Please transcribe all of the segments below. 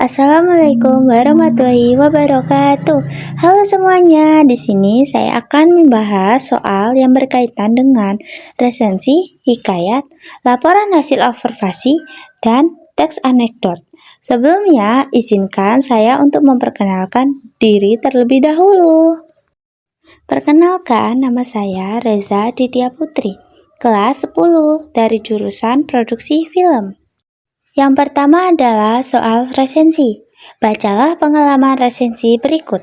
Assalamualaikum warahmatullahi wabarakatuh. Halo semuanya, di sini saya akan membahas soal yang berkaitan dengan resensi, hikayat, laporan hasil observasi, dan teks anekdot. Sebelumnya, izinkan saya untuk memperkenalkan diri terlebih dahulu. Perkenalkan, nama saya Reza Didia Putri, kelas 10 dari jurusan produksi film. Yang pertama adalah soal resensi. Bacalah pengalaman resensi berikut.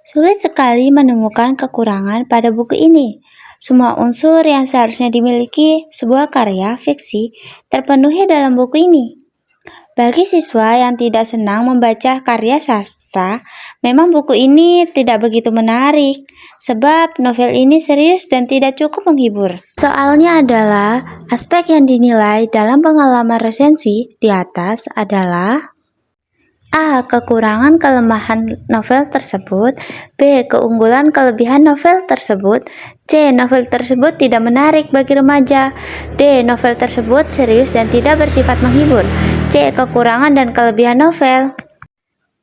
Sulit sekali menemukan kekurangan pada buku ini. Semua unsur yang seharusnya dimiliki sebuah karya fiksi terpenuhi dalam buku ini. Bagi siswa yang tidak senang membaca karya sastra, memang buku ini tidak begitu menarik, sebab novel ini serius dan tidak cukup menghibur. Soalnya adalah, aspek yang dinilai dalam pengalaman resensi di atas adalah A. Kekurangan kelemahan novel tersebut. B. Keunggulan kelebihan novel tersebut. C. Novel tersebut tidak menarik bagi remaja. D. Novel tersebut serius dan tidak bersifat menghibur. C. Kekurangan dan kelebihan novel.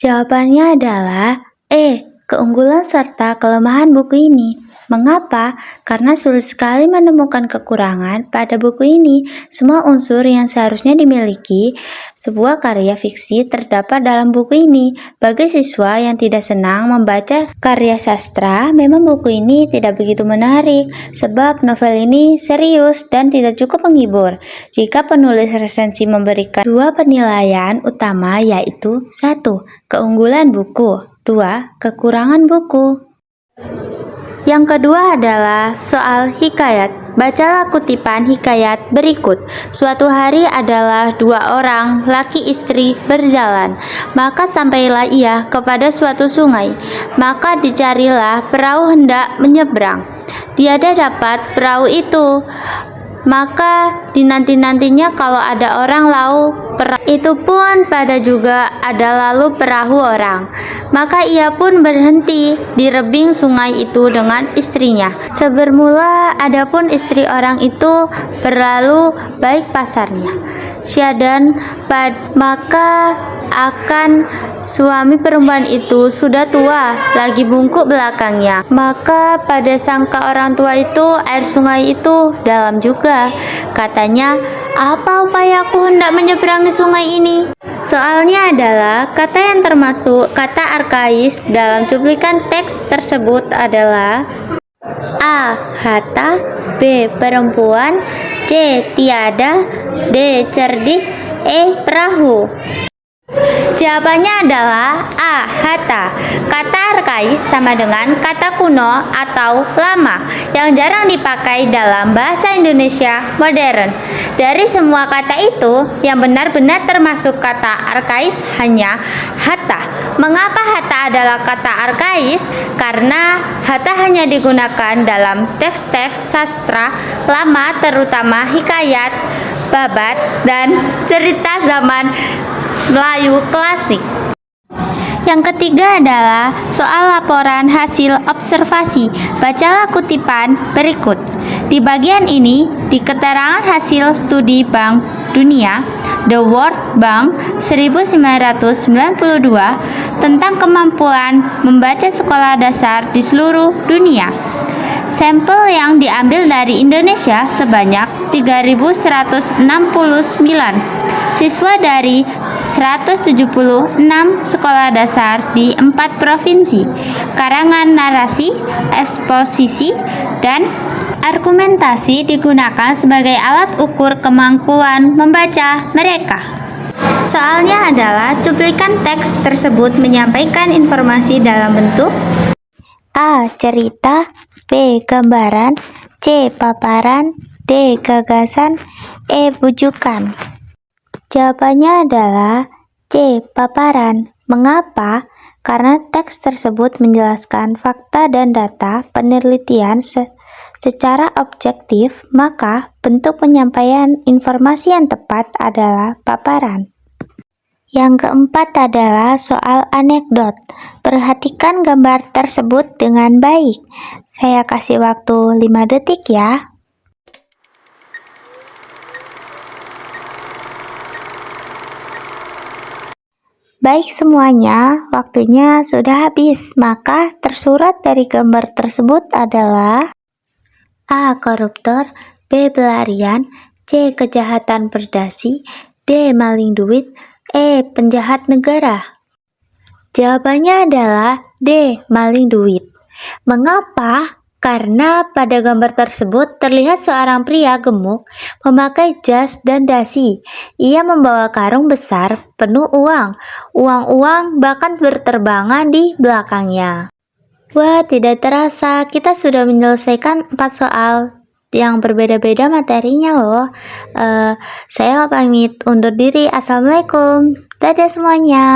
Jawabannya adalah E. Keunggulan serta kelemahan buku ini. Mengapa? Karena sulit sekali menemukan kekurangan pada buku ini. Semua unsur yang seharusnya dimiliki sebuah karya fiksi terdapat dalam buku ini. Bagi siswa yang tidak senang membaca karya sastra, memang buku ini tidak begitu menarik, sebab novel ini serius dan tidak cukup menghibur. Jika penulis resensi memberikan dua penilaian utama, yaitu 1. Keunggulan buku, 2. Kekurangan buku. Yang kedua adalah soal hikayat. Bacalah kutipan hikayat berikut. Suatu hari adalah dua orang laki istri berjalan. Maka sampailah ia kepada suatu sungai. Maka dicarilah perahu hendak menyeberang. Tiada dapat perahu itu. Maka dinanti-nantinya kalau ada orang lalu perahu itu pun pada juga ada lalu perahu orang. Maka ia pun berhenti di rebing sungai itu dengan istrinya. Sebermula adapun istri orang itu berlalu baik pasarnya. Syadan maka akan suami perempuan itu sudah tua, lagi bungkuk belakangnya. Maka pada sangka orang tua itu air sungai itu dalam juga. Katanya, apa upayaku hendak menyeberangi sungai ini? Soalnya adalah kata yang termasuk kata arkais dalam cuplikan teks tersebut adalah A. Hatta, B. Perempuan, C. Tiada, D. Cerdik, E. Perahu. Jawabannya adalah A. Hatta. Kata arkais sama dengan kata kuno atau lama yang jarang dipakai dalam bahasa Indonesia modern. Dari semua kata itu, yang benar-benar termasuk kata arkais hanya hatta. Mengapa hatta adalah kata arkais? Karena hatta hanya digunakan dalam teks-teks sastra lama, terutama hikayat, babat, dan cerita zaman Melayu klasik. Yang ketiga adalah soal laporan hasil observasi. Bacalah kutipan berikut. Di bagian ini, di keterangan hasil studi Bank Dunia, The World Bank 1992 tentang kemampuan membaca sekolah dasar di seluruh dunia. Sampel yang diambil dari Indonesia sebanyak 3.169 siswa dari 176 sekolah dasar di 4 provinsi. Karangan narasi, eksposisi, dan argumentasi digunakan sebagai alat ukur kemampuan membaca mereka. Soalnya adalah cuplikan teks tersebut menyampaikan informasi dalam bentuk A. Cerita, B. Gambaran, C. Paparan, D. Gagasan, E. Bujukan. Jawabannya adalah C. Paparan. Mengapa? Karena teks tersebut menjelaskan fakta dan data penelitian secara objektif, maka bentuk penyampaian informasi yang tepat adalah paparan. Yang keempat adalah soal anekdot. Perhatikan gambar tersebut dengan baik. Saya kasih waktu 5 detik ya. Baik semuanya, waktunya sudah habis. Maka tersurat dari gambar tersebut adalah A. Koruptor, B. Pelarian, C. Kejahatan berdasi, D. Maling duit, E. Penjahat negara. Jawabannya adalah D. Maling duit. Mengapa? Karena pada gambar tersebut terlihat seorang pria gemuk memakai jas dan dasi. Ia membawa karung besar penuh uang. Uang-uang bahkan berterbangan di belakangnya. Wah, tidak terasa kita sudah menyelesaikan 4 soal yang berbeda-beda materinya loh. Saya pamit undur diri. Assalamualaikum. Dadah semuanya.